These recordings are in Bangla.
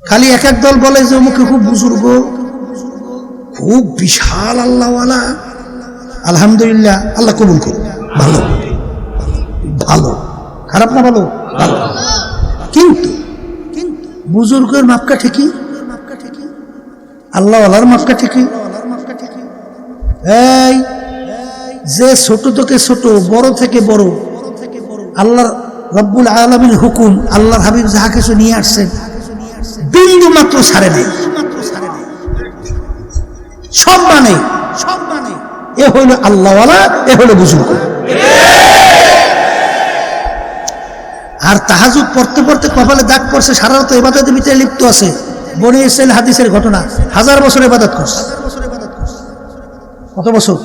খালি এক এক দল বলে যে অমুকে খুব বুজুর্গ, খুব বিশাল আল্লাহওয়ালা। আলহামদুলিল্লাহ, আল্লাহ কবুল করুন। ভালো ভালো, খারাপ না, ভালো ভালো। কিন্তু বুজুর্গের মাপকাঠি কি? আল্লাহওয়ালার মাপকাঠি কি? এই যে ছোট থেকে ছোট, বড় থেকে বড়, আল্লাহর রব্বুল আলামিন হুকুম, আল্লাহর হাবিব যাহা কিছু নিয়ে আসছেন বিন্দু মাত্র ছাড়ে নাই, সব মানে এ হইল আল্লাহওয়ালা, এ হইল বুজুর্গ। আর তাহাজ্জুদ পড়তে পড়তে কপালে দাগ পড়ছে, সারা রাত ইবাদতের ভিতরে লিপ্ত আছে। বনি ইসরাইল হাদিসের ঘটনা, 1000 বছর ইবাদত করছে। কত বছর?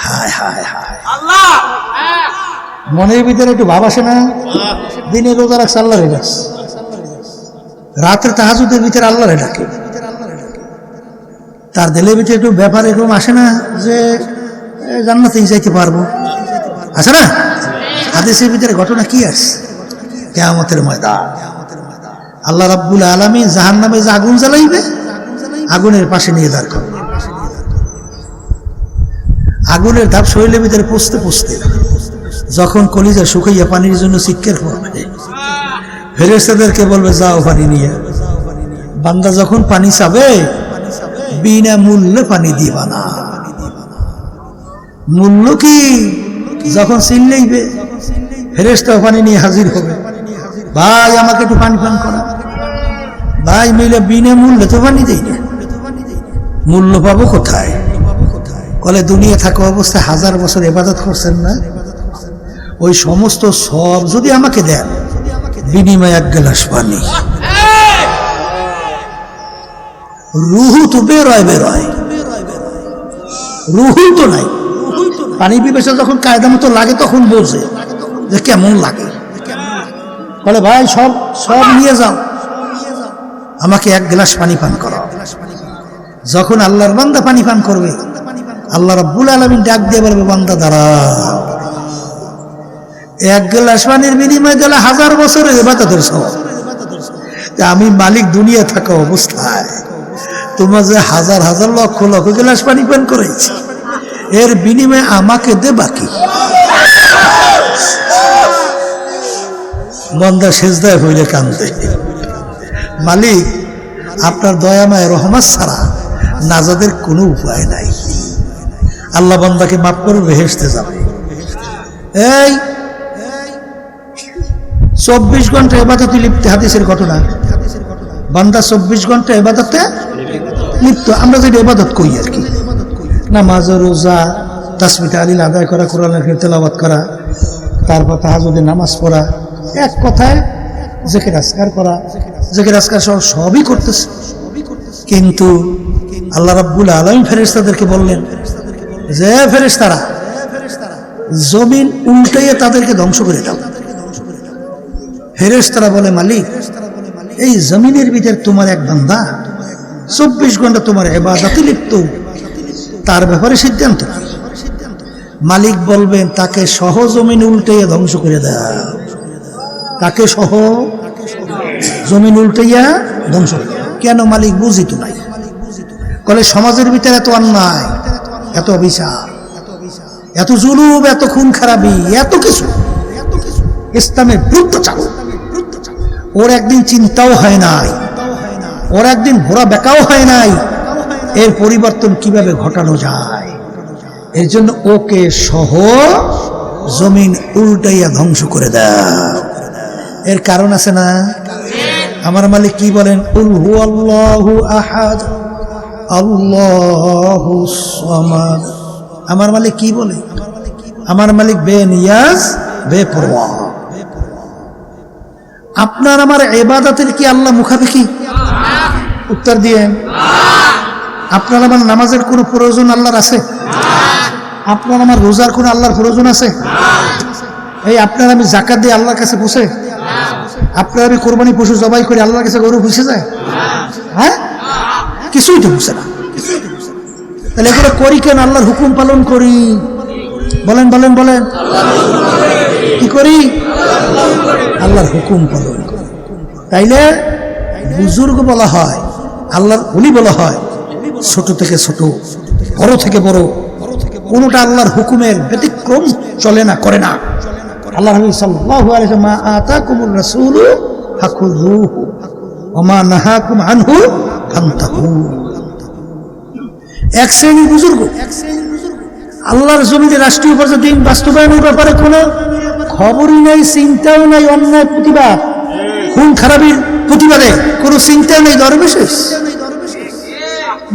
হায় হায় হায়, মনের ভিতরে একটু ভাব আসে না? দিনে রোজা রাখছে, আল্লাহরে ডাকছে, রাতের তাহাজ্জুদের ভিতরে আল্লাহরে ডাকে। তার দিলের ভিতরে একটু ব্যাপার এরকম আসে না যে জান্নাতে যাইতে পারবো? আছে না? হাদিসের ভিতরে ঘটনা কি আসছে? কিয়ামতের ময়দান, আল্লাহ রাব্বুল আলামিন জাহান্নামে যে আগুন জ্বালাইবে, আগুনের পাশে নিয়ে দাঁড় করবে। আগুনের ধাপ শরীরের ভিতরে পচতে পচতে যখন কলিজা শুকাইয়া পানির জন্য চিৎকার করবে, ফেরেশতাদেরকে বলবে যাও পানি নিয়ে। বান্দা যখন পানি চাবে, বিনা মূল্যে পানি দিবা না। মূল্য কি? যখন চিল্লাইবে, ফেরেশতা পানি নিয়ে হাজির হবে, ভাই আমাকে একটু পানি পান করা। ভাই মিলে বিনা মূল্যে তো পানি দেই না, মূল্য পাবো কোথায়? বলে দুনিয়া থাকা অবস্থায় 1000 বছর ইবাদত করছেন না, ওই সমস্ত সব যদি আমাকে দেন, বিনিময়ে 1 গ্লাস পানি। রুহু তো বেরোয়, রুহু তো নাই। পানি পিপাসা যখন কায়দা মতো লাগে তখন বোঝে যে কেমন লাগে। বলে ভাই সব সব নিয়ে যাও, আমাকে 1 গ্লাস পানি পান করাও। যখন আল্লাহর বান্দা পানি পান করবে, আল্লাহ রাব্বুল আলামিন ডাক দিয়ে বলবে, বান্দা দাঁড়াও। 1 গ্লাস পানির বিনিময়ে দিলে 1000 বছরের ইবাদতের সওয়াব। আমি মালিক দুনিয়া থাকা অবস্থায় তোমার যে 1000 লক্ষ লক্ষ গ্লাস পানি পান করেছি, এর বিনিময়ে আমাকে দে বাকি। বান্দা সেজদায় হইলে কান্দে, মালিক আপনার দয়াময় রহমত ছাড়া নাজাদের কোনো উপায় নাই। আল্লাহ বান্দাকে মাফ করে বেহেশতে যাবে। এই 24 ঘন্টা ইবাদতে লিপ্ত, হাদিসের ঘটনা। বান্দা 24 ঘন্টা ইবাদতে লিপ্ত। আমরা যেটা ইবাদত করি আর কি, নামাজ, রোজা, তাসবিহ তাহলিল আদায় করা, কোরআনের তেলাওয়াত করা, তারপর তাহাজ্জুদের নামাজ পড়া, এক কথায় জিকির আজকার করা, জিকির আজকার সবই করতেছে। কিন্তু আল্লাহ রাব্বুল আলামিন ফেরেশতাদেরকে বললেন যে ফেরেশতারা, জমিন উল্টাইয়ে তাদেরকে ধ্বংস করে দাও। ফেরেশতারা বলে, মালিক এই জমিনের ভিতর তোমার এক বান্দা 24 ঘন্টা তোমার ইবাদতে লিপ্ত, তার ব্যাপারে সিদ্ধান্ত। মালিক বলবেন তাকে সহ জমিন উল্টাইয়া ধ্বংস করে দাও, তাকে সহ জমিন উল্টাইয়া ধ্বংস। কেন মালিক? বুঝি তো নাই। বলে সমাজের ভিতরে এত অন্যায়, এত অবিচার, এত জুলুম, এত খুন খারাপি, এত কিছু, ইসলামের বিরুদ্ধ চালু, ওর একদিন চিন্তাও হয় নাই, ওর একদিন ঘোরা বেকাও হয় নাই, এর পরিবর্তন কিভাবে ঘটানো যায়? এর জন্য ওকে সহ জমিন উল্টাইয়া ধ্বংস করে দাও। এর কারণ আছে না? আমার মালিক কি বলেন? কুল হুয়াল্লাহু আহাদ আল্লাহুস সামাদ। আমার মালিক কি বলে? আমার মালিক বেনিয়াজ, বেপরোয়া। আপনার আমার ইবাদতের কি আল্লাহ মুখাপেক্ষী? উত্তর দিয়েন। আপনার আমার নামাজের কোনো প্রয়োজন আল্লাহর আছে? আপনার আমার রোজার কোনো আল্লাহর প্রয়োজন আছে? এই আপনার আমি যাকাত দিয়ে আল্লাহর কাছে বসে, আপনার আমি কোরবানি পশু জবাই করে আল্লাহর কাছে গরু পুষে যায়? হ্যাঁ, কিছুই তো বুঝে না। তাহলে এগুলো করি কেন? আল্লাহর হুকুম পালন করি। বলেন বলেন বলেন, কি করি? আল্লাহর হুকুম পালন করি। তাইলে বুজুর্গ বলা হয়, আল্লাহর ওলি বলা হয়, ছোট থেকে ছোট, বড় থেকে বড়, কোনটা আল্লাহর হুকুমের ব্যতিক্রম চলে না, করে না। আল্লাহ নবী সাল্লাল্লাহু আলাইহি ওয়াসাল্লাম মা আতাকুমুর রাসূলু ফাখুযুহু ওয়া মা নাহাকুম আনহু ফান্তাহু। এক শ্রেণীর বুজুর্গ, আল্লাহর জমিনে রাষ্ট্রীয় পর্যায়ে দিন বাস্তবায়নের ব্যাপারে কোনো খবরই নাই, চিন্তাও নাই, অন্যায় প্রতিবাদ, খুন খারাপির প্রতিবাদে কোনো চিন্তা নেই, দরবেশেষ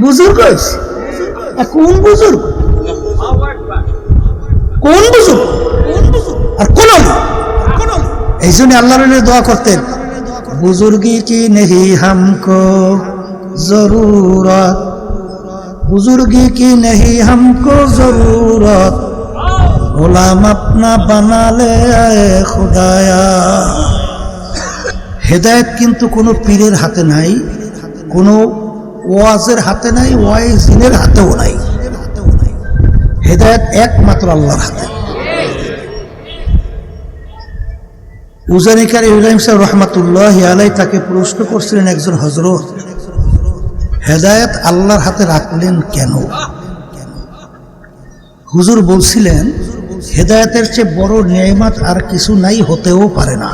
বুজুর্গ। কোন বুজুর্গ, কোন বুজুর্গ আর কোন? এই জন্য আল্লাহর দোয়া করতেন, বুজুর্গি কি নেহি হামকো জরুরত, बुजुर्गी की नहीं हमको जरूरत, गुलाम अपना बना ले आए खुदाया। হেদায়েত কিন্তু কোনো পীরের হাতে নাই, কোনো ওয়াজের হাতে নাই, ওয়াইজিনের হাতেও নাই। হেদায়েত একমাত্র আল্লাহর হাতে। উজানিকার ইব্রাহিম সাহেব রহমাতুল্লাহি আলাইহি তাকে প্রশ্ন করছিলেন একজন হযরত, হেদায়েত আল্লাহর হাতে রাখলেন কেন? হুজুর বলছিলেন, হেদায়েতের চেয়ে বড় নিয়ামত আর কিছু নাই, হতেও পারে না।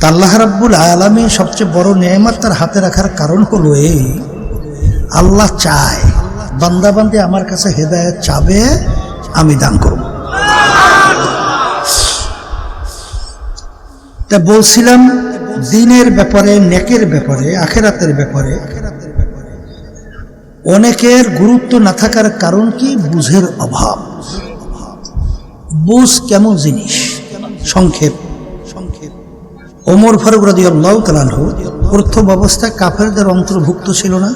আল্লাহ রাব্বুল আলামিন সবচেয়ে বড় নিয়ামত তার হাতে রাখার কারণ হলো এই, আল্লাহ চায় বান্দা বান্দি আমার কাছে হেদায়েত চাবে, আমি দান করব। তা বলছিলাম, দিনের ব্যাপারে, নেকের ব্যাপারে, আখিরাতের ব্যাপারে অনেকের গুরুত্ব না থাকার কারণ কি? বুঝের অভাব। বুঝ কেমন জিনিস? সংক্ষেপ। ওমর ফারুক রাদিয়াল্লাহু তাআলা আনহু প্রথম অবস্থায় কাফেরদের অন্তর্ভুক্ত ছিল না?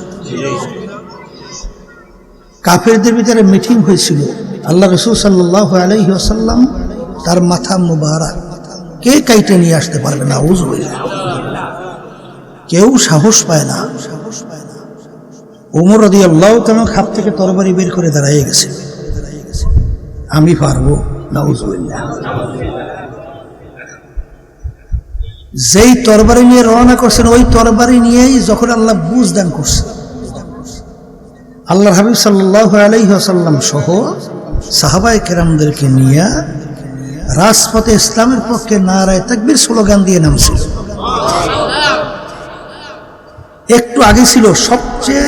কাফেরদের ভিতরে মিটিং হয়েছিল, আল্লাহ রাসূল সাল্লাল্লাহু আলাইহি ওয়াসাল্লাম তার মাথা মুবারক কে কাইটে নিয়ে আসতে পারবে না, কেউ সাহস পায় না। ওমর রাদিয়াল্লাহু তাআলা হাত থেকে তরবারি বের করে দাঁড়িয়ে গেছে, আমি পারবো, নাউজুবিল্লাহ। যেই তরবারি নিয়ে রওনা করছেন, ওই তরবারি নিয়েই যখন আল্লাহ বুঝ দান করছে, আল্লাহর হাবিব সাল্লাল্লাহু আলাইহি ওয়াসাল্লাম সহ সাহাবায়ে কেরামদেরকে নিয়ে রাজপথে ইসলামের পক্ষে নারায়ে তাকবীর স্লোগান দিয়ে নামছিল। একটু আগে ছিল সবচেয়ে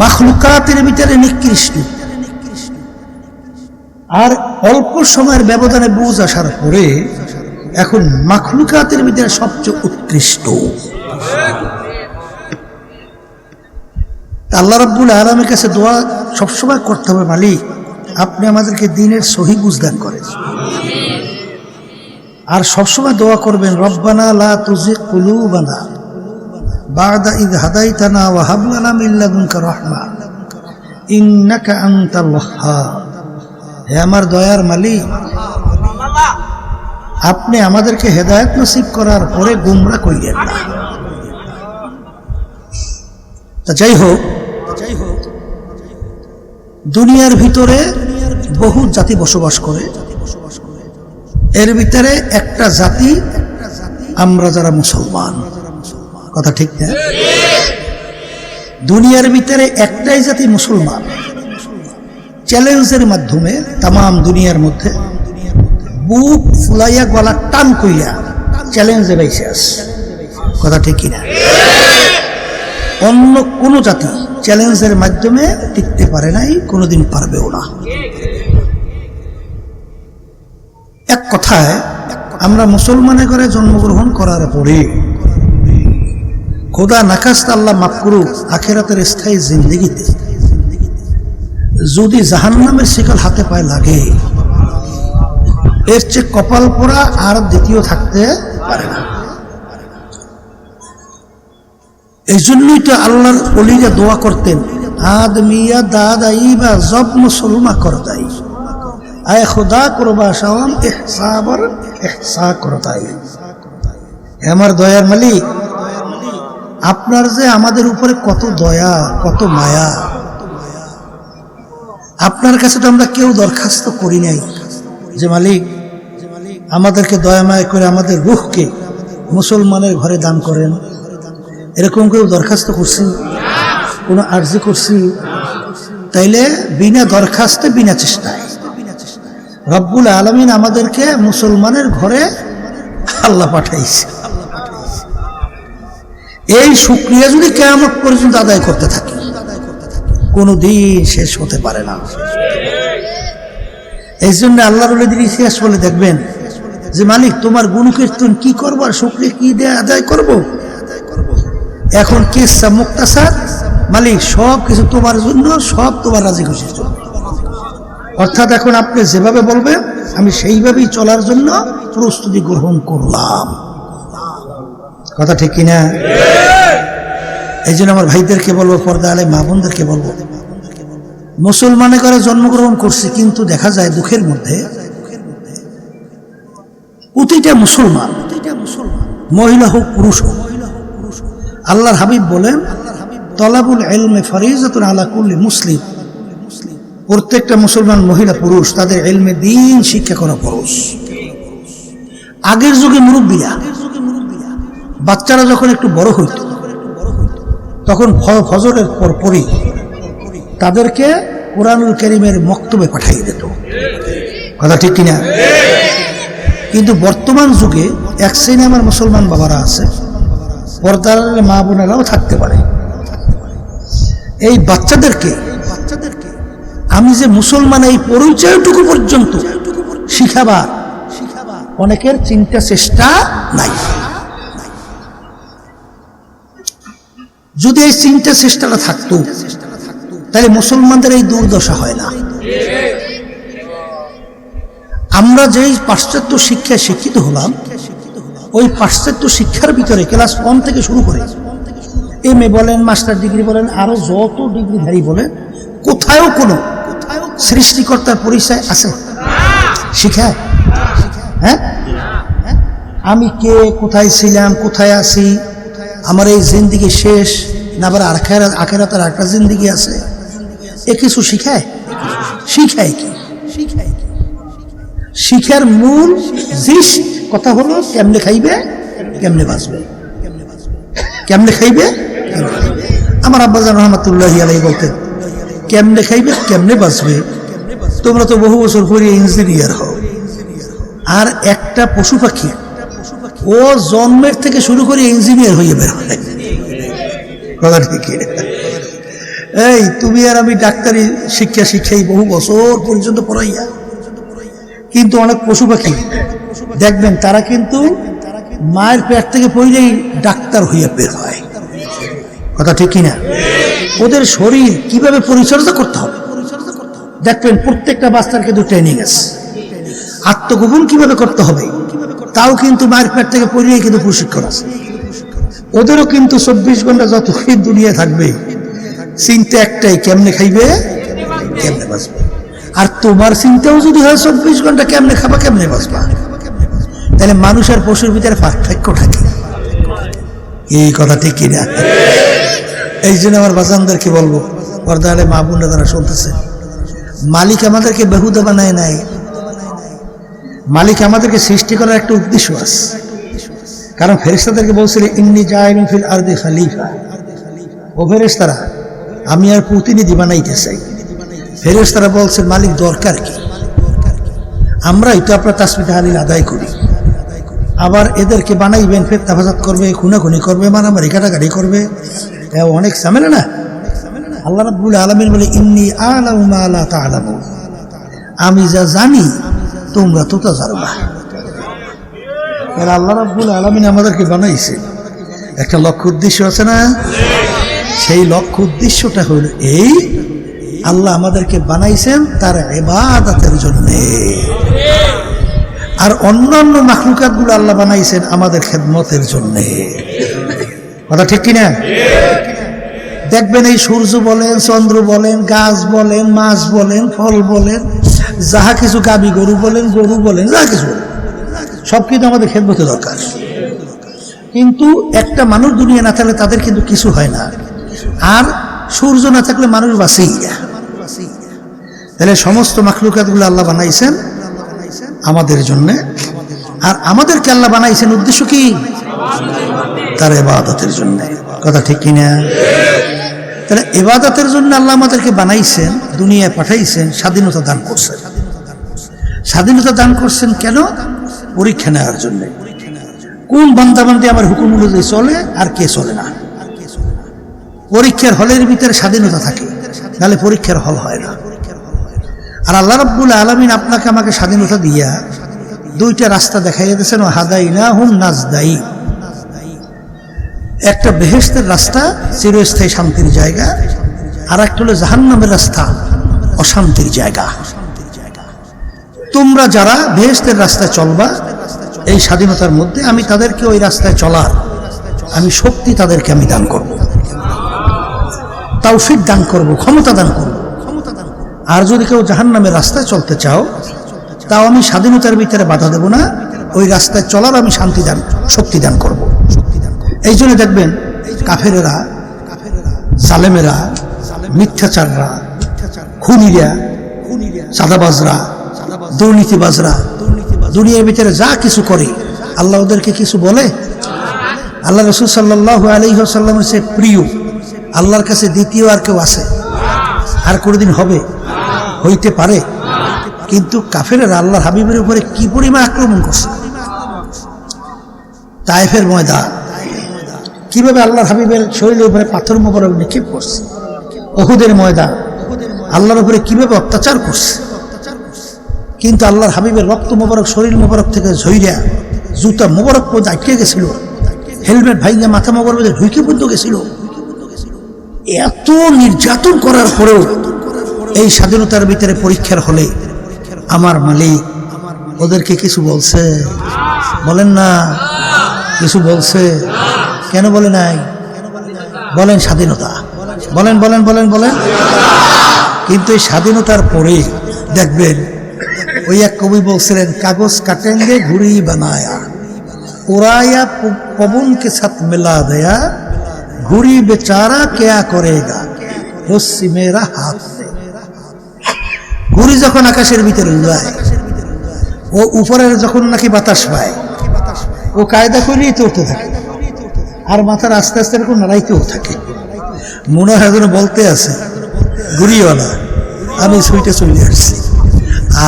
মাখলুকাতের ভিতরে নিকৃষ্ট, আর অল্প সময়ের ব্যবধানে বুঝ আসার পরে এখন মাখলুকাতের ভিতরে সবচেয়ে উৎকৃষ্ট। আল্লাহ রাব্বুল আলামিনের কাছে দোয়া সবসময় করতে হবে, মালিক আপনি আমাদেরকে দ্বীনের সহি বুঝ দান করেন। আর সবসময় দোয়া করবেন, রব্বানা লা তুজিগ কুলুবানা বা'দা ইয হাদাইতানা ওয়া হাব লানা মিন লাদুনকা রাহমা ইন্নাকা আনতাল ওয়াহ্হাব। হে আমার দয়ার মালিক, আপনি আমাদেরকে হেদায়েত নসিব করার পরে গুমরা করিয়েন না। তা যাই হোক, দুনিয়ার ভিতরে বহু জাতি বসবাস করে, এর ভিতরে একটা জাতি আমরা যারা মুসলমান। কথা ঠিক না? দুনিয়ার ভিতরে একটাই জাতি মুসলমান, চ্যালেঞ্জের মাধ্যমে তামাম দুনিয়ার মধ্যে বুক ফুলাইয়া গলা টান কইয়া চ্যালেঞ্জে বাইসে আসে। কথা ঠিক কিনা? অন্য কোনো জাতি চ্যালেঞ্জের মাধ্যমে টিকতে পারে নাই, কোনোদিন পারবেও না। এক কথায়, আমরা মুসলমানের ঘরে জন্মগ্রহণ করার পরে খোদা নাকাস্ত আল্লাহ মাফ করুক, আখিরাতের স্থায়ী জিন্দেগিতে যদি জাহান্নামের শিকল হাতে পায়ে লাগে, এর চেয়ে কপাল পোড়া আর দ্বিতীয় থাকতে পারে না। এই জন্যই তো আল্লাহর ওলিরা দোয়া করতেন, আদমিয়া দাদাই বা জব মুসলমা করতাই, আয় খোদা করবা শাওয়াম ইহসাবর ইহসা করতাই। আমার দয়ার মালিক, আপনার যে আমাদের উপরে কত দয়া, কত মায়া, আপনার কাছে তো আমরা কেউ দরখাস্ত করি নাই যে মালিক আমাদেরকে দয়া মায়া করে আমাদের রূহকে মুসলমানের ঘরে দান করেন, এরকম কেউ দরখাস্ত করছি, কোনো আর্জি করছি? তাইলে বিনা দরখাস্তে বিনা চেষ্টায় রব্বুল আলামিন আমাদেরকে মুসলমানের ঘরে আল্লাহ পাঠাইছে। এই শুকরিয়া যদি কিয়ামত পর্যন্ত আদায় করতে থাকি, কোনোদিন শেষ হতে পারে না। এই জন্য আল্লাহর ওলিদের ইতিহাস বলে দেখবেন যে মালিক তোমার গুণকীর্তন কি করবো আর শুকরিয়া কি দিয়ে আদায় করব। এখন কিসসা মুক্তাসার, মালিক সব কিছু তোমার জন্য, সব তোমার রাজি খুশির জন্য। অর্থাৎ এখন আপনি যেভাবে বলবেন আমি সেইভাবেই চলার জন্য প্রস্তুতি গ্রহণ করলাম। কথা ঠিক কিনা? এই জন্য আমার ভাইদেরকে বলবো, পর্দা আলে মা বোনদেরকে বলবো, মুসলমানে করে জন্মগ্রহণ করছে, কিন্তু দেখা যায় দুঃখের মধ্যে প্রতিটা মুসলমান, মহিলা হোক পুরুষ হোক, আল্লাহর হাবিব বলেন তলাবুল ইলমে ফরিজাতুন আলা কুল্লি মুসলিম, প্রত্যেকটা মুসলমান মহিলা পুরুষ তাদের ইলমে দ্বীন শিক্ষা করা ফরজ। আগের যুগে মুরব্বীরা, বাচ্চারা যখন একটু বড় হইত তখন ফজরের পরপরই তাদেরকে কুরআনুল কারীমের মক্তবে পাঠিয়ে দিত। কথা ঠিক কিনা? কিন্তু বর্তমান যুগে এক শ্রেণী আমার মুসলমান বাবারা আছে, পর্দার মা বোনেরাও থাকতে পারে, এই বাচ্চাদেরকে আমি যে মুসলমান এই পরিচয়টুকু পর্যন্ত শিখাবার অনেকের চিন্তা চেষ্টা নাই। যদি এই চিন্তা চেষ্টাটা থাকতো তাহলে মুসলমানদের এই দুর্দশা হয় না। আমরা যেই পাশ্চাত্য শিক্ষায় শিক্ষিত হলাম, ওই পাশ্চাত্য শিক্ষার ভিতরে ক্লাস 1 থেকে শুরু করে MA বলেন, মাস্টার ডিগ্রি বলেন, আরো যত ডিগ্রিধারী বলেন, কোথাও কোনো সৃষ্টিকর্তার পরিচয় আছে? শিখায়? হ্যাঁ, আমি কে, কোথায় ছিলাম, কোথায় আছি, আমার এই জিন্দিগি শেষ না আবার আখেরাতের একটা জিন্দিগি আছে, এ কিছু শিখায়? শিখায় কি? শিখার মূল জিনিস কথা হলো কেমনে খাইবে, কেমনে বাঁচবে, কেমনে খাইবে। আমার আব্বাজান রহমাতুল্লাহি আলাইহি বলতেন, কেমনে খাইবে কেমনে বাঁচবে, তোমরা তো বহু বছর পরে ইঞ্জিনিয়ার হও। আর একটা পশু পাখি ও জন্মের থেকে শুরু করে ইঞ্জিনিয়ার হয়ে বের হয়। কথা ঠিক? এই তুমি আর আমি ডাক্তারি শিক্ষা শিখাই বহু বছর পর্যন্ত পড়াইয়া, কিন্তু অনেক পশু পাখি দেখবেন তারা কিন্তু মায়ের পেট থেকে পড়লেই ডাক্তার হইয়া বের হয়। কথা ঠিক কিনা? ওদের শরীর কিভাবে পরিচর্যা করতে হবে দেখবেন, প্রত্যেকটা বাচ্চার কিন্তু ট্রেনিং আছে। আত্মগোপন কিভাবে করতে হবে তাও কিন্তু মায়ের পেট থেকে পড়লেই কিন্তু প্রশিক্ষণ আছে। ওদেরও কিন্তু 24 ঘন্টা যতক্ষণ দুনিয়া থাকবে চিন্তা একটাই, কেমনে খাইবে, কেমনে বাঁচবে। আর তোমার চিন্তাও যদি হয় 24 ঘন্টা কেমনে খাবা, কেমনে বাঁচবা, তাহলে মানুষ আর পশুর ভিতরে পার্থক্য থাকে। এই কথা ঠিক কিনা? এই জন্য আমার বাজানদেরকে বলবো, পর্দা আলে মা বোনরা যারা শুনতেছে, মালিক আমাদেরকে বেহুদা বানায় নাই। মালিক আমাদেরকে সৃষ্টি করার একটা উদ্দেশ্য আছে। কারণ ফেরেশতাদেরকে বলছিল ইন্নী জাইলুন ফিল আরদি খলিফা, ও ফেরেশতারা আমি আর প্রতিনিধি বানাইতে চাই। ফেরেশতারা বলছেন মালিক দরকার কি, আমরাই তো আপনার তাসবিহ তাহলিল আদায় করি, আবার এদেরকে বানাইবেন, ফের তাফাজাত করবে, খুনাখুনি করবে, মারামারি কাটাকাটি করবে, অনেক ঝামেলা না। আল্লাহ রাব্বুল আলামিন বলে ইন্নী আ'লামু মা লা তা'লামুন, আমি যা জানি তোমরা তো তা জানো না। আল্লাহ রাব্বুল আলামিন আমাদেরকে বানাইছে, একটা লক্ষ্য উদ্দেশ্য আছে না? সেই লক্ষ্য উদ্দেশ্যটা হলো এই, আল্লাহ আমাদেরকে বানাইছেন তার ইবাদতের জন্য, আর অন্যান্য মাখলুকাত গুলো আল্লাহ বানাইছেন আমাদের খেদমতের জন্য। কথা ঠিক কিনা? দেখবেন এই সূর্য বলেন, চন্দ্র বলেন, গাছ বলেন, মাছ বলেন, ফল বলেন, যাহা কিছু, গাবি গরু বলেন, গরু বলেন, যা কিছু বলেন, সব কিন্তু আমাদের খেদমতে দরকার। কিন্তু একটা মানুষ দুনিয়া না থাকলে তাদের কিন্তু কিছু হয় না, আর সূর্য না থাকলে মানুষ বাঁচেই না। তাহলে সমস্ত মাখলুকাতগুলো আল্লাহ বানাইছেন আমাদের জন্য, আর আমাদেরকে আল্লাহ বানাইছেন উদ্দেশ্য কি? তার ইবাদতের জন্য। কথা ঠিক কিনা? তাহলে ইবাদতের জন্য আল্লাহ আমাদেরকে বানাইছেন, দুনিয়ায় পাঠাইছেন, স্বাধীনতা দান করছেন। স্বাধীনতা দান করছেন কেন? পরীক্ষা নেওয়ার জন্য। কোন বান্দাবান্দি আমার হুকুম অনুযায়ী চলে আর কে চলে না। পরীক্ষার হলের ভিতরে স্বাধীনতা থাকে, নাহলে পরীক্ষার হল হয় না। আর আল্লাহ রাব্বুল আলামিন আপনাকে আমাকে স্বাধীনতা দিয়া দুইটা রাস্তা দেখাইয়া দিয়েছেন, হাদাইনাহুম নাজদাইন। একটা বেহেশতের রাস্তা, চিরস্থায়ী শান্তির জায়গা, আর একটা হলো জাহান্নামের রাস্তা, অশান্তির জায়গা। তোমরা যারা বেহেশতের রাস্তায় চলবা, এই স্বাধীনতার মধ্যে আমি তাদেরকে ওই রাস্তায় চলার আমি শক্তি তাদেরকে আমি দান করব, তৌফিক দান করব, ক্ষমতা দান করব। আর যদি কেউ জাহান্নামের রাস্তায় চলতে চাও, তাও আমি স্বাধীনতার ভিতরে বাধা দেব না, ওই রাস্তায় চলার আমি শান্তি দান, শক্তি দান করব। এই জন্য দেখবেন কাফেরেরা, জালেমেরা, মিথ্যাচাররা, খুনিরা, চাঁদাবাজরা, দুর্নীতিবাজরা দুনিয়ার ভিতরে যা কিছু করে, আল্লাহ ওদেরকে কিছু বলে? আল্লাহ রাসূল সাল্লাল্লাহু আলাইহি ওয়াসাল্লামের সে প্রিয়, আল্লাহর কাছে দ্বিতীয় আর কেউ আছে? আর কোনোদিন হবে? হইতে পারে? কিন্তু কাফেরেরা আল্লাহর হাবিবের উপরে কি পরিমাণ আক্রমণ করছে। তায়েফের ময়দান কিভাবে আল্লাহর হাবিবের শরীরের উপরে পাথর মোবারক নিক্ষেপ করছে, উহুদের ময়দান আল্লাহর উপরে কিভাবে অত্যাচার করছে। কিন্তু আল্লাহর হাবিবের রক্ত মোবারক শরীর মোবারক থেকে ঝইরা জুতা মোবারক পর্যন্ত আটকে গেছিল, হেলমেট ভাইঙ্গা মাথা মোবারক ঢুকে পর্যন্ত গেছিল। এত নির্যাতন করার পরেও এই স্বাধীনতার ভিতরে পরীক্ষার হলে আমার মালিক ওদেরকে কিছু বলছে? বলেন না, কিছু বলছে? কেন বলে নাই? বলেন স্বাধীনতা, বলেন বলেন বলেন বলেন। কিন্তু এই স্বাধীনতার পরে দেখবেন ওই এক কবি বলছিলেন, কাগজ কাটেঙ্গে ঘুড়ি বানায়া, উড়ায়া পবন কে সাথ মিলা দেয়া, ঘুড়ি বেচারা কেয়া করেগা, রস্সি মেরা হাত। ঘুড়ি যখন আকাশের ভিতরে উড়ায়, ও উপরের যখন নাকি বাতাস পায়, ও কায়দা করেই তো উঠতে থাকে, আর মাথার আস্তে আস্তে এরকম নাড়াইতেও থাকে। মনে হয় যেন বলতে আছে ঘুড়িওয়ালা, আমি সুইটে চলে আসছি,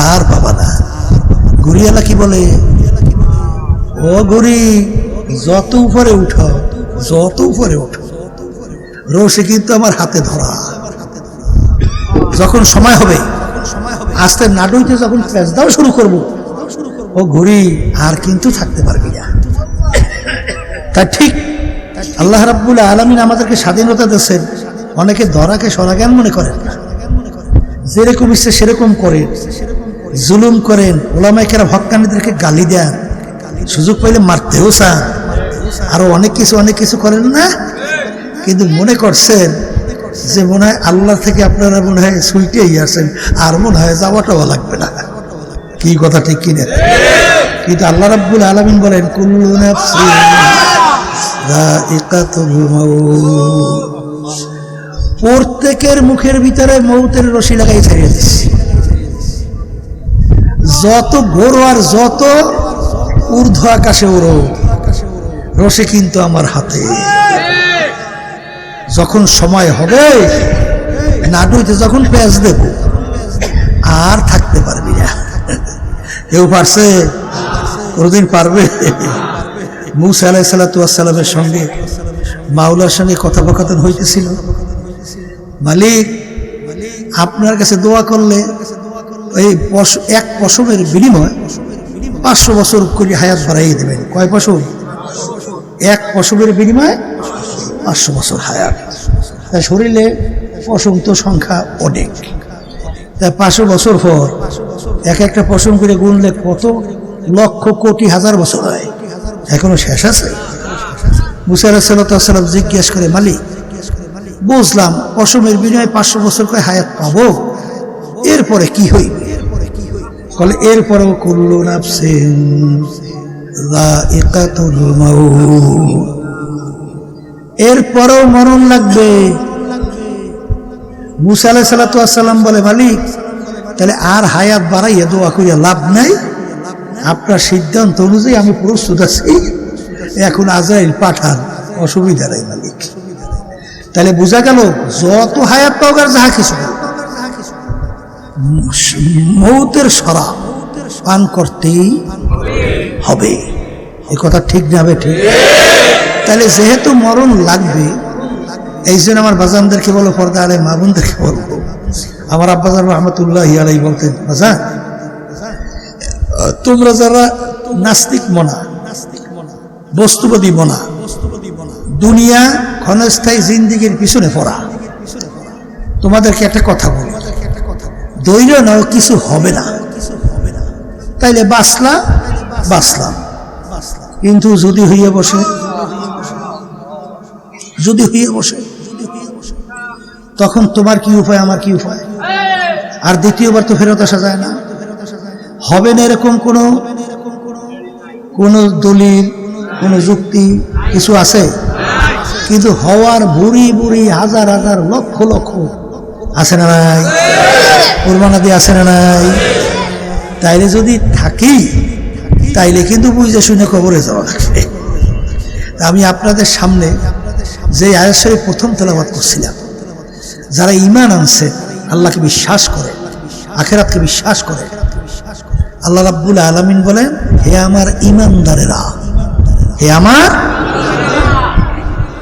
আর বাবা না। ঘুড়িওয়ালা কি বলে? ও ঘুড়ি, যত উপরে উঠো, যত উপরে উঠো, রশি কিন্তু আমার হাতে ধরা। যখন সময় হবে আস্তে নাডুইতে যখন প্যাঁচ দাও শুরু করবো, ও ঘুড়ি আর কিন্তু থাকতে পারবি না। তা ঠিক আল্লাহ রাব্বুল আলামিন আমাদেরকে স্বাধীনতা দিয়েছেন, অনেকে ধরাকে সরাজ্ঞান মনে করেন না, যেরকম ইচ্ছে সেরকম করেন, জুলুম করেন, ওলামায়ে কেরাম হক্কানীদেরকে গালি দেন, সুযোগ পাইলে মারতেও চান, আরো অনেক কিছু করেন না। কিন্তু মনে করছেন যে মনে হয় আল্লাহ থেকে আপনারা মনে হয় সুইটেই আসেন, আর মনে হয় যাওয়াটাও লাগবে না। কি কথা ঠিক কিনা? কিন্তু আল্লাহ রাব্বুল আলামিন বলেন, কুল্লু নাফসিন যায়িকাতুল মাউত, প্রত্যেকের মুখের ভিতরে মৌতের রশি লাগাই ছেড়ে দিচ্ছি। যত ঘোরো আর যত ঊর্ধ্ব আকাশে ওড়ো, রশি কিন্তু আমার হাতে। যখন সময় হবে নাডুইতে যখন প্যাঁচ দেব, আর থাকতে পারবি না। কেউ পারছে? কোনদিন পারবে? মূসা আলাইহিস সালামের সঙ্গে মাওলার সঙ্গে কথোপকথন হইতেছিল, মালিক আপনার কাছে দোয়া করলে এই এক পশমের বিনিময় 500 বছর করে হায়াত বাড়াইয়ে দেবেন। কয় পশম? এক পশমের বিনিময়ে 500 বছর হায়াত। তাই শরীরে পশম তো সংখ্যা অনেক, তাই 500 বছর পর এক একটা পশম করে গুনলে কত লক্ষ কোটি হাজার বছর হয়, এখনো শেষ আছে? মূসা আলাইহিস সালাম জিজ্ঞেস করে, মালিক বুঝলাম পশমের বিনিময়ে 500 বছর করে হায়াত পাবো, এরপরে কি হইবে? বলে এরপরেও কুল্লু নাফসিন যায়িকাতুল মাউত, এরপরেও মরণ লাগবে। মূসা আলাইহিস সালাম বলে, মালিক তাহলে আর হায়াত বাড়াইয়া দোয়া করিয়া লাভ নাই, আপনার সিদ্ধান্ত অনুযায়ী আমি প্রস্তুত আছি, এখন আজরাইল পাঠান, অসুবিধা নাই মালিক। তাহলে বোঝা গেল যত হায়াত পাও আর যাহা কিছু মৌতের শরাব পান করতেই হবে। এই কথা ঠিক না হবে? ঠিক। তাহলে যেহেতু মরণ লাগবে, এই জন্য আমার বাজানদেরকে বলো, পর্দা আলে মা বোনদেরকে বলবো, আমার আব্বাজান রহমতুল্লাহ আলাই বলতেন, বাজান তোমরা যারা নাস্তিক মনা, বস্তুবাদী মনা, দুনিয়া ক্ষণস্থায়ী জিন্দিগির পিছনে পড়া, তোমাদেরকে একটা কথা বল, ধৈর্য নাও, কিছু হবে না। তাইলে বাঁচলাম, কিন্তু যদি হইয়া বসে, তখন তোমার কি উপায়, আমার কি উপায়? আর দ্বিতীয়বার তো ফেরত আসা যায় না। হবে না এরকম কোন দলিল, কোন যুক্তি কিছু আছে? কিন্তু হওয়ার বুড়ি হাজার হাজার লক্ষ লক্ষ আছে না নাই? কুরবানাদি আছে না নাই? তাইলে যদি থাকি, তাইলে কিন্তু বুঝে শুনে কবরে যাওয়া লাগবে। আমি আপনাদের সামনে যে আয়াত শরীফ প্রথম তেলাওয়াত করছিলাম, যারা ঈমান আনছে, আল্লাহকে বিশ্বাস করে, আখিরাতকে বিশ্বাস করে, আল্লাহ রাব্বুল আলামিন বলেন, হে আমার ঈমানদারেরা, হে আমার।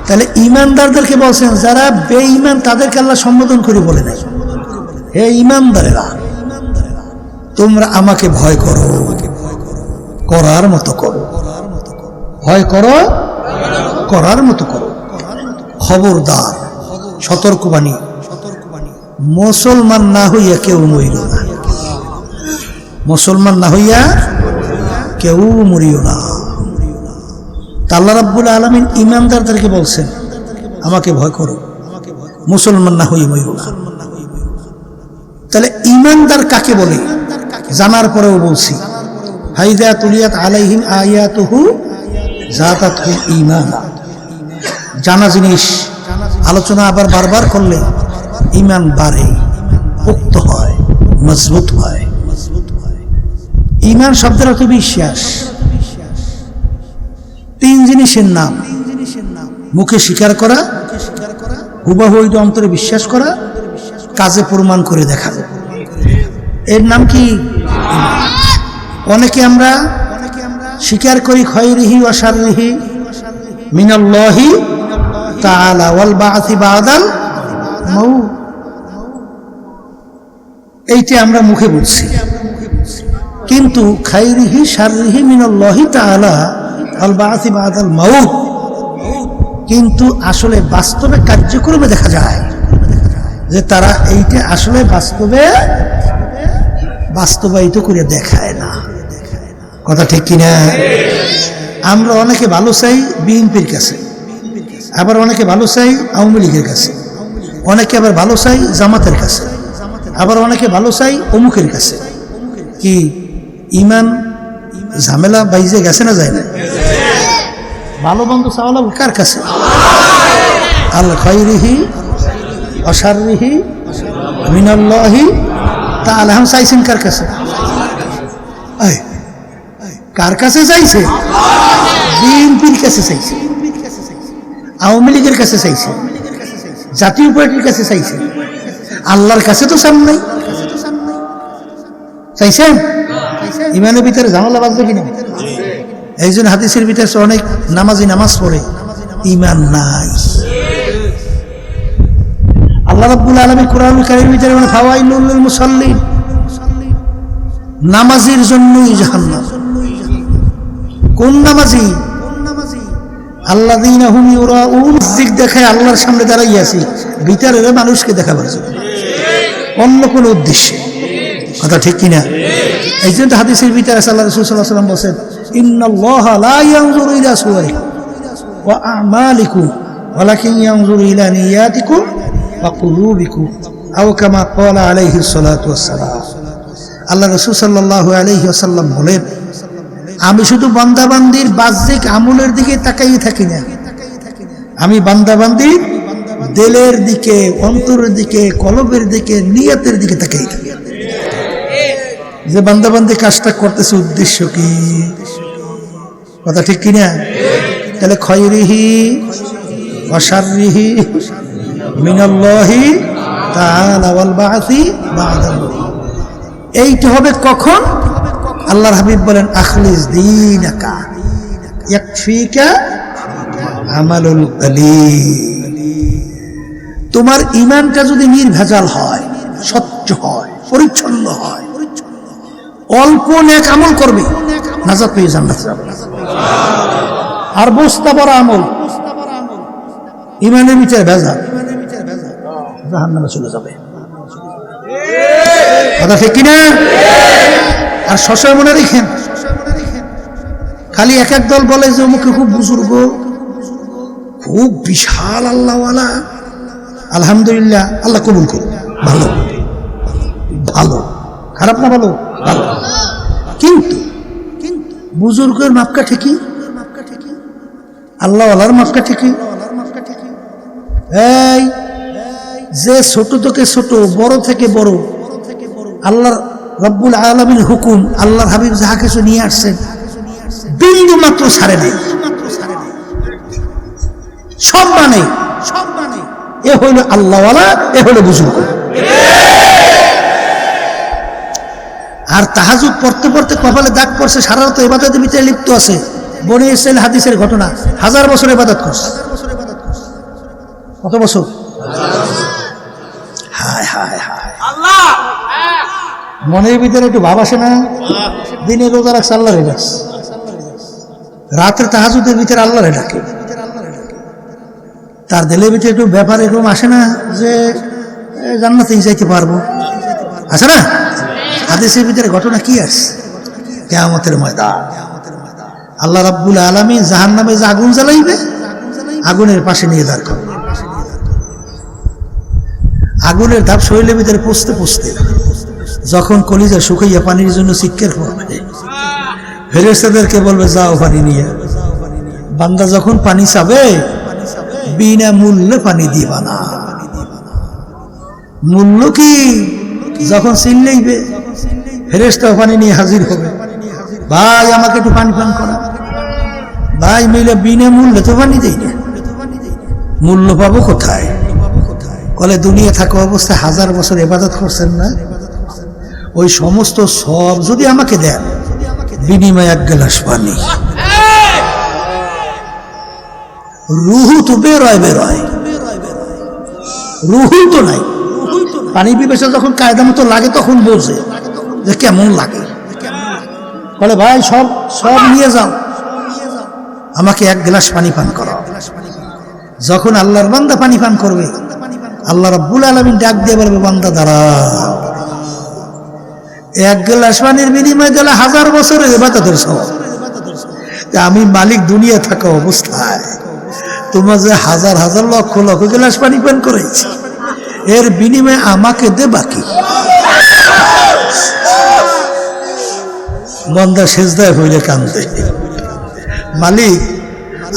তাহলে ঈমানদারদেরকে বলছেন, যারা বেঈমান তাদেরকে আল্লাহ সম্বোধন করে বলে নাই, হে ঈমানদারেরা, তোমরা আমাকে ভয় করো, করার মতো করো, ভয় করো, করার মতো করো। খবরদার, সতর্কবাণী, মুসলমান না হইয়া কেউ মরিও না, মুসলমান না হইয়া কেউ মরিও না। আল্লাহ রাব্বুল আলামিন ঈমানদারদেরকে বলছেন, আমাকে ভয় করো, মুসলমান না হইয়া মরিও না। তাহলে ঈমানদার কাকে বলে জানার পরেও বলছি, হাইযা তুলিয়াত আলাইহিম আয়াতুহু যাতাতুল ঈমানা। জানা জিনিস আলোচনা আবার বারবার করলে ঈমান বাড়ে, পোক্ত হয়, মজবুত হয়। ঈমান শব্দের অর্থ বিশ্বাস। তিন জিনিসের নাম: মুখে স্বীকার করা, হুবহু অন্তরে বিশ্বাস করা, কাজে প্রমাণ করে দেখানো। এর নাম কি? অনেকে আমরা স্বীকার করি খায়রিহি ওয়া শাররিহি মিনাল্লাহি তাআলা ওয়াল বা'সি বা'দাল মাউত, এইটা আমরা মুখে বলছি। কিন্তু খায়রিহি শাররিহি মিনাল্লাহি তাআলা ওয়াল বা'সি বা'দাল মাউত, কিন্তু আসলে বাস্তবে কার্যক্রমে দেখা যায় যে তারা এইটা আসলে বাস্তবায়িত করে দেখায় না। কথা ঠিক কিনা? আমরা অনেকে ভালো চাই বিএনপির কাছে, আবার অনেকে ভালো চাই আওয়ামী লীগের কাছে, অনেকে আবার ভালো চাই জামাতের কাছে, আবার অনেকে ভালো চাই অমুকের কাছে। কি ঈমান ঝামেলা বাইজে গেছে না যায় না? ভালো বন্ধু চাওয়ালা কার কাছে? আল খায়রিহি ওয়া শাররিহি মিনাল্লাহি তাআলা। হাম চাইছেন কার কাছে? কার কাছে চাইছে? বিএনপির কাছে চাইছে, আওয়ামী লীগের কাছে চাইছে, জাতীয় পার্টির কাছে চাইছে, আল্লাহর কাছে তো চান নাই। চাইছেন? ইমানের ভিতরে ঝামেলা বাঁধবে কিনা? এই জন্য হাদিসের ভিতরে অনেক নামাজি নামাজ পড়ে, ঈমান নাই। আল্লাহ রাব্বুল আলামিন কোরআনুল কারীমের ভিতরে বলেন, ফাওয়াইলুল লিল মুসাল্লিন, নামাজির জন্যই জাহান্নাম। কোন নামাজি? আল্লাযীনা হুম ইউরাউন, দিক দেখায় আল্লাহর সামনে দাঁড়াই আছি, ভিতরের মানুষকে দেখাবার জন্য, অন্য কোনো উদ্দেশ্যে। কথা ঠিক কিনা? এই জন্য হাদিসের ভিতরে আল্লাহ রাসূল সাল্লাল্লাহু আলাইহি ওয়াসাল্লাম বলেন, ইন্নাল্লাহা লা ইয়ানজুরু ইলা সুওয়ারিকুম ওয়া আমালিকুম ওয়ালাকিন ইয়ানজুরু ইলা নিয়াতিকুম ওয়া কুলুবিকুম, আও কামা ক্বালা আলাইহিস সালাতু ওয়াস সালাম। আল্লাহ রাসূল সাল্লাল্লাহু আলাইহি ওয়াসাল্লাম বলেন, আমি শুধু বান্দাবান্দির বাহ্যিক আমলের দিকে তাকাই থাকি না, আমি বান্দাবান্দির দিলের দিকে, অন্তরের দিকে, কলবের দিকে, নিয়তের দিকে তাকাই থাকি। যে বান্দাবান্দি কাজটা করতেছে উদ্দেশ্য কি? কথা ঠিক কিনা? তাহলে খৈরিহি ওয়া শাররিহি মিনাল্লাহি তাআলা ওয়াল বা'সি বা'দাল মউত। এইটা হবে কখন? আল্লাহর হাবিব বলেন আখলিস দীনাকা ইয়াকফিকা আমালুল কলিল। তোমার ঈমানটা যদি নির্ভেজাল হয়, স্বচ্ছ হয়, পরিচ্ছন্ন হয়, অল্প নেক আমল করবে, নাজাত পেয়ে জান্নাতে যাবে। আর বস্তা বড় আমল ঈমানের ভিতরে ভেজাল, জাহান্নামে চলে যাবে। কথা ঠিক কিনা? আর সবসময় মনে রেখেন, খালি এক এক দল বলে যে অমুকে খুব বুজুর্গ, খুব বিশাল আল্লাহওয়ালা, আলহামদুলিল্লাহ, আল্লাহ কবুল করুন, ভালো ভালো, খারাপ না ভালো ভালো, কিন্তু বুজুর্গের মাপকা ঠিকই, আল্লাহওয়ালার মাপকা ঠিকই। এই যে ছোট থেকে ছোট, বড় থেকে বড়, আল্লাহর রব্বুল আলামিনের হুকুম, আল্লাহর হাবিব যাহা কিছু নিয়ে আসছেন বিন্দু মাত্র ছাড়ে নাই, সব মানে এ হইল আল্লাহওয়ালা, এ হইল বুজুর্গ। আর তাহাজ্জুদ পড়তে পড়তে কপালে দাগ পড়ছে, সারা রাত ইবাদতের ভিতরে লিপ্ত আছে। বনি ইসরাইল হাদিসের ঘটনা, 1000 বছর ইবাদত করছে। কত বছর? হায় হায় হায়, মনের ভিতরে একটু ভাব আসে না? দিনে রোজা রাখছে, আল্লাহর ডাকছে, রাতের তাহাজ্জুদের ভিতরে আল্লাহর ডাকে, তার দিলের ভিতরে একটু ব্যাপার এরকম আসে না যে জান্নাতে যাইতে পারবো? আসে না? হাদিসের ভিতরে ঘটনা কি আসছে? কিয়ামতের ময়দান, আল্লাহ রাব্বুল আলামিন জাহান্নামে যে আগুন জ্বালাইবে, আগুনের পাশে নিয়ে দাঁড় করবে। আগুনের ধাপ শরীরের ভিতরে পচতে পচতে যখন কলিজা শুকাইয়া পানির জন্য চিৎকার করবে, ফেরেশতাদেরকে বলবে যাও পানি নিয়ে। বান্দা যখন পানি চাবে, বিনা মূল্যে পানি দিবা না। মূল্য কি? যখন চিল্লাইবে, ফেরেশতা পানি নিয়ে হাজির হবে, ভাই আমাকে একটু পানি পান করা। ভাই মিলে বিনা মূল্যে তো পানি দেই না, মূল্য পাবো কোথায়? বলে দুনিয়া থাকা অবস্থায় 1000 বছর ইবাদত করছেন না, ওই সমস্ত সব যদি আমাকে দেন, বিনিময়ে 1 গ্লাস পানি। রুহু তো বেরোয়, রুহু তো নাই। পানি পিপাসা যখন কায়দা মতো লাগে তখন বোঝে যে কেমন লাগে। বলে ভাই সব সব নিয়ে যাও, আমাকে 1 গ্লাস পানি পান করো। যখন আল্লাহর বান্দা পানি পান করবে, আল্লাহ রাব্বুল আলামিন ডাক দিয়ে বলবে, বান্দা দাঁড়াও, 1 গ্লাস পানির বিনিময়ে দিলে 1000 বছরের ইবাদতের সওয়াব। আমি মালিক দুনিয়া থাকা অবস্থায় তোমার যে হাজার হাজার লক্ষ লক্ষ গ্লাস পানি পান করেছি, এর বিনিময়ে আমাকে দে বাকি। বান্দা সেজদায় হইলে কান্দে, মালিক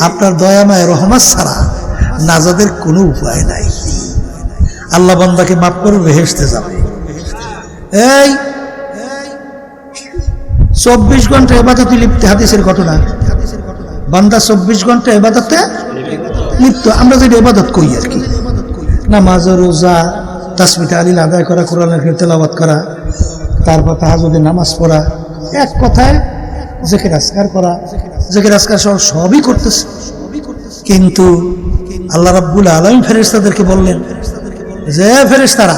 আপনার দয়াময় রহমত ছাড়া নাজাদের কোনো উপায় নাই। আল্লাহ বান্দাকে মাফ করে বেহেশতে যাবে। এই 24 ঘন্টা ইবাদতে লিপ্ত, হাদিসের ঘটনা, বান্দা 24 ঘন্টা ইবাদতে লিপ্ত। আমরা যেটা ইবাদত করি আর কি, নামাজ, রোজা, তাসবিহ তাহলিল আদায় করা, কোরআনের তেলাওয়াত করা, তারপর তাহাজ্জুদের নামাজ পড়া, এক কথায় জিকির আজকার করা, জিকির আজকার সবই করতেছে। কিন্তু আল্লাহ রাব্বুল আলামিন ফেরেশতাদেরকে বললেন যে ফেরেশতারা,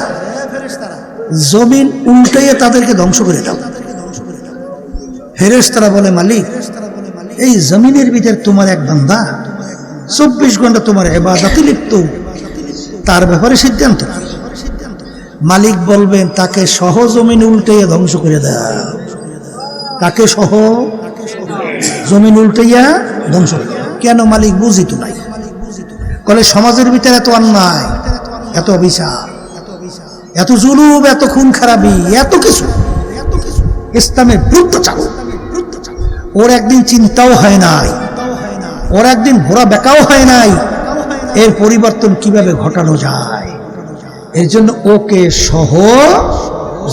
জমিন উল্টাইয়ে তাদেরকে ধ্বংস করে দাও। ফেরেশতারা বলে, মালিক এই জমিনের ভিতরে তোমার এক বান্দা 24 ঘন্টা তোমার ইবাদতে লিপ্ত, তার ব্যাপারে সিদ্ধান্ত। মালিক বলবেন তাকে সহ জমিন উল্টাইয়া ধ্বংস করে দাও, তাকে সহ জমিন উল্টাইয়া ধ্বংস। কেন মালিক? বুঝিত নাই। বলে সমাজের ভিতরে এত অন্যায়, এত অবিচার, এত জুলুম, এত খুন খারাপি, এত কিছু, ইসলামের বিরুদ্ধ চালু, ওর একদিন চিন্তাও হয় নাই, ওর একদিন ঘোরা বেকাও হয় নাই, এর পরিবর্তন কিভাবে ঘটানো যায়। এর জন্য ওকে সহ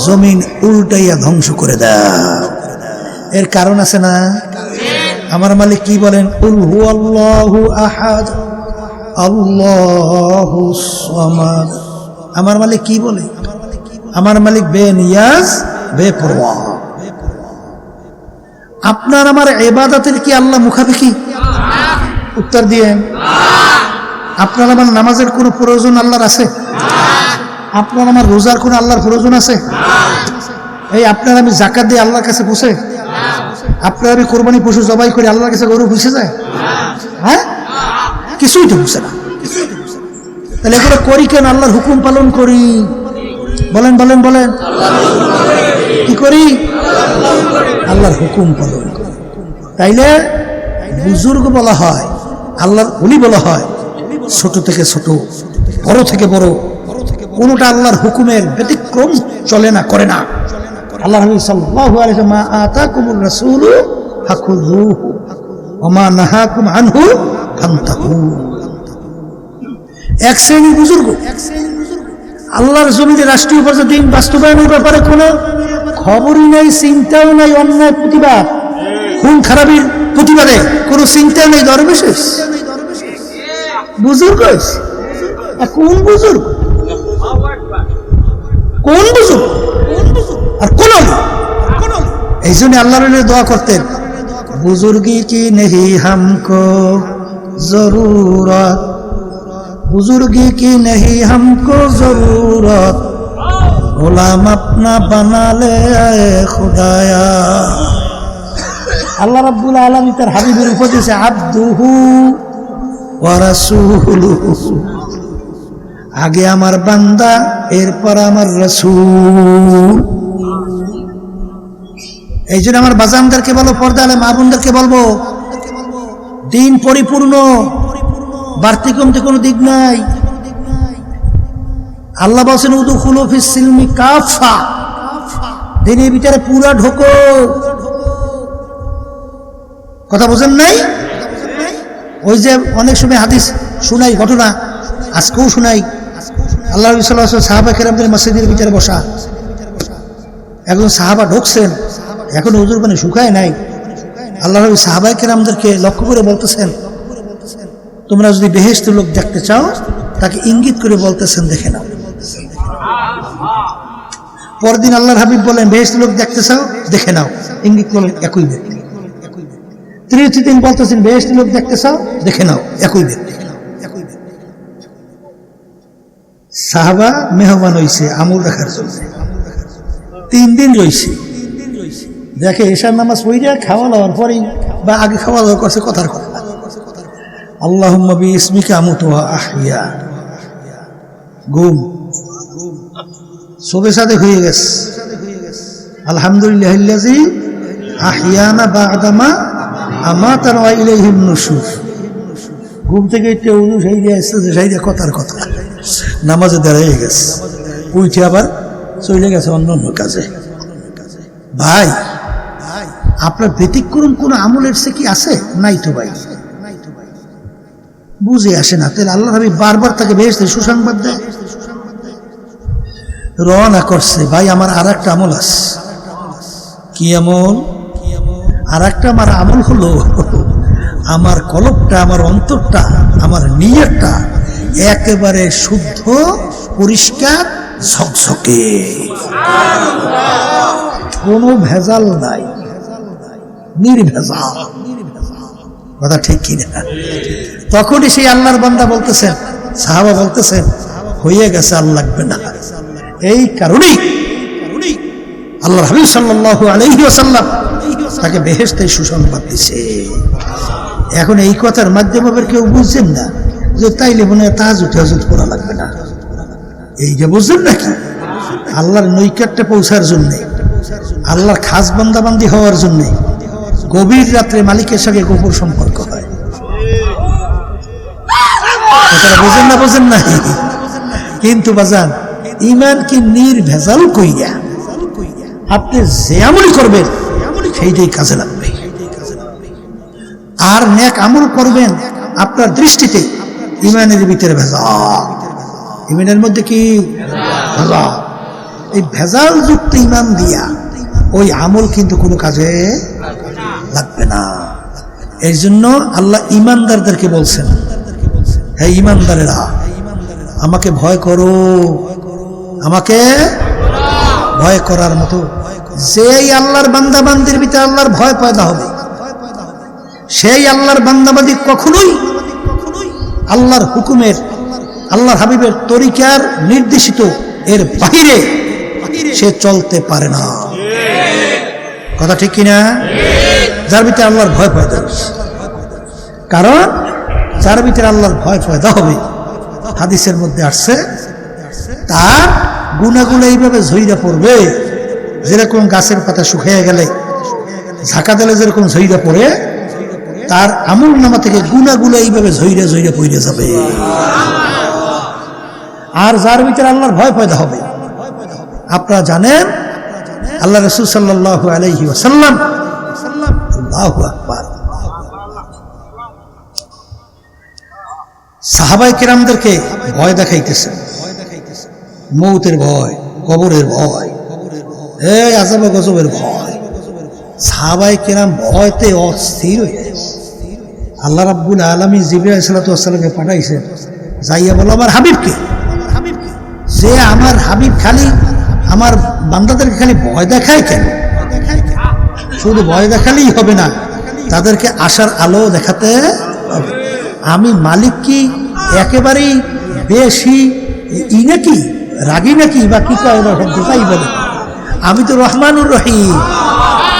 জমিন উল্টাইয়া ধ্বংস করে দাও। এর কারণ আছে না? আমার মালিক কি বলেন? কুল হুয়াল্লাহু আহাদ আল্লাহুস সামাদ। আমার মালিক কি বলে? আমার মালিক বেনিয়াজ বেপরোয়া। আপনার আমার ইবাদতের কি আল্লাহ মুখাপেক্ষী? উত্তর দিয়েন। আপনার আমার নামাজের কোনো প্রয়োজন আল্লাহর আছে? আপনার আমার রোজার কোনো আল্লাহর প্রয়োজন আছে? এই আপনার আমি যাকাত দিয়ে আল্লাহর কাছে পৌঁছে? আপনার আমি কোরবানি পশু জবাই করে আল্লাহর কাছে গরু পৌঁছে যায়? হ্যাঁ, কিছুই তো পৌঁছে না। তাহলে এগুলো করি কেন? আল্লাহর হুকুম পালন করি। বলেন বলেন বলেন, কি করি? আল্লাহর হুকুম পালন করি। তাইলে বুজুর্গ বলা হয়, আল্লাহর ওলি বলা হয়, ছোট থেকে ছোট, বড় থেকে বড়, কোনটা আল্লাহর হুকুমের ব্যতিক্রম চলে না, করে না। আল্লাহ নবী সাল্লাল্লাহু আলাইহি ওয়াসাল্লাম, মা আতাকুমুর রাসূলু ফাখুযুহু ওয়া মা নাহাকুম আনহু ফান্তাহু। এক শ্রেণীর বুজুর্গ আল্লাহর জমিনে রাষ্ট্রীয় পর্যায়ে দিন বাস্তবায়নের ব্যাপারে কোনো খবরই নাই, চিন্তাও নাই। অন্যায় প্রতিবাদ, খুন খারাপির প্রতিবাদে কোনো চিন্তা নেই। দরবেশেষ বুজুর্গ। কোন বুজুর্গ? কোন বুজুর্গ? আর কোন? এই জন্য আল্লাহর দোয়া করতেন, বুজুর্গি কি নেহি হামকো জরুরত, বুজুর্গি কি নেহি হামকো জরুরত, গোলাম আপনা বানালে খুদায়া। আল্লাহ রাব্বুল আলামিন তার হাবিবের উপদেশে আব্দুহু ওয়া রাসূলুহু, আগে আমার বান্দা, এরপর আমার রাসূল। এই জন্য আমার বাজানদেরকে বলো, পর্দা আলে মা বোনদেরকে বলবো, দিন পরিপূর্ণ, বাড়তি কমতে কোনো দিক নাই। আল্লাহ বলছেন উদখুলু ফিস সিলমি কাফা, দিনের ভিতরে পুরা ঢোকো। কথা বোঝেন নাই? ওই যে অনেক সময় হাদিস শুনাই, ঘটনা আজকেও শুনাই। আল্লাহ নবী সাল্লাল্লাহু আলাইহি ওয়াসাল্লাম সাহাবা কেরামদের মসজিদের ভিতরে বসা, একজন সাহাবা ঢুকছেন, এখন হুজুর পানি শুকায় নাই। আল্লাহ নবী সাহাবা কেরামদেরকে লক্ষ্য করে বলতেছেন, তোমরা যদি বেহেশতের লোক দেখতে চাও, তাকে ইঙ্গিত করে বলতেছেন দেখে নাও। পরদিন আল্লাহর হাবিব বলেন, বেহেশতের লোক দেখতে চাও, দেখে নাও, ইঙ্গিত করলেন একই ব্যক্তি। তৃতীয় দিন বলতেছেন, বেহেশতের লোক দেখতে চাও, দেখে নাও, একই ব্যক্তি। সাহাবা মেহমান হইছে আমল রাখার জন্য, 3 দিন রয়েছে। দেখে এশার নামাজ পড়ে খাওয়া দাওয়ার পরেই বা আগে খাওয়া দাওয়া করছে, কথার কথা, আল্লাহুম্মা বিইসমিকা আমুতু ওয়া আহইয়া, ঘুম সবে সাথে হয়ে গেছে। আলহামদুলিল্লাহিল্লাযী আহইয়ানা বা'দামা আমাতানা ওয়া ইলাইহিন নুশুর। ঘুম থেকে একটু উজু সেই দিয়ে কথার কথা, নামাজে দাঁড়িয়ে গেছে, উঠে আবার চলে গেছে অন্য অন্য কাজে। ভাই, আপনার ব্যতিক্রম কোন আমলের সে কি আছে? নাই তো ভাই, বুঝে আসে না। তাহলে আল্লাহ নবী বারবার তাকে বেহেশতের সুসংবাদ দেয়। রওনা করছে, ভাই আমার আর একটা আমল আছে। কি আমল? আর একটা আমার আমল হলো, আমার কলবটা, আমার অন্তরটা, আমার নিয়তটা একেবারে শুদ্ধ, পরিষ্কার, ঝকঝকে, কোনো ভেজাল নাই, নির্ভেজাল। কথা ঠিক কিনা? তখনই সেই আল্লাহর বান্দা বলতেছেন, সাহাবা বলতেছেন, হয়ে গেছে, আর লাগবে না। এই কারণেই আল্লাহর হাবিব সাল্লাল্লাহু আলাইহি ওয়াসাল্লাম তাকে বেহেশতের সুসংবাদ দিছে। এখন এই কথার মাধ্যমে আবার কেউ বুঝছেন না যে তাইলে মনে হয় তাহাজ্জুদ করা লাগবে না, এই যে বুঝছেন নাকি? আল্লাহর নৈকট্যে পৌঁছার জন্যে, আল্লাহর খাস বান্দাবান্দি হওয়ার জন্যে গভীর রাত্রে মালিকের সঙ্গে গোপন সম্পর্ক হয়। বোঝেন না? বোঝেন না? কিন্তু বাজান, ইমান কি নির্ভেজাল কইরা আপনি যে আমল করবেন সেইটাই কাজে লাগবে। আর নেক আমল করবেন, আপনার দৃষ্টিতে ইমানের ভিতরে ভেজাল, ইমানের মধ্যে কি ভেজাল, এই ভেজাল যুক্ত ইমান দিয়া ওই আমল কিন্তু কোনো কাজে লাগবে না। এর জন্য আল্লাহ ইমানদারদেরকে বলছেন, হে ইমানদারেরা আমাকে ভয় করো, আমাকে ভয় করার মতো যেই আল্লাহর বান্দাবান্দির ভিতরে আল্লাহর ভয় পয়দা হবে, সেই আল্লাহর বান্দাবান্দি কখনোই আল্লাহর হুকুমের, আল্লাহর হাবিবের তরিকার নির্দেশিত এর বাহিরে সে চলতে পারে না। কথা ঠিক কিনা? যার ভিতরে আল্লাহর ভয় পয়দা হবে, কারণ যার ভিতরে আল্লাহর ভয় পয়দা হবে, হাদিসের মধ্যে আসছে তার গুনাহগুলো এইভাবে ঝইরা পড়বে যেরকম গাছের পাতা শুকিয়ে গেলে ঝাঁকা দিলে যেরকম ঝইরা পড়ে, তার আমলনামা থেকে গুনাহগুলো এইভাবে ঝইরা ঝইরা পড়ে যাবে। আর যার ভিতরে আল্লাহর ভয় পয়দা হবে, আপনারা জানেন আল্লাহ রাসূল সাল্লাল্লাহু আলাইহি ওয়াসাল্লাম, আল্লাহু আকবার, সাহাবায়ে কেরামদেরকে ভয় দেখাইতেছেন, মৌতের ভয়, কবরের ভয়, এই আযাব গজবের ভয়। সাহাবায়ে কেরাম ভয়তে অস্থির হয়ে গেছে। আল্লাহ রাব্বুল আলামিন জিবরাইল আলাইহিস সালাতু ওয়াস সালামকে পাঠাইছেন, যাইয়া বলো আমার হাবিবকে, যে আমার হাবিব খালি আমার বান্দাদেরকে খালি ভয় দেখায় কেন? শুধু ভয় দেখালেই হবে না, তাদেরকে আশার আলো দেখাতে হবে। আমি মালিক কি একেবারেই বেশি নাকি রাগী নাকি বা কি কয়, তাই বলে আমি তো রহমানুর রহিম,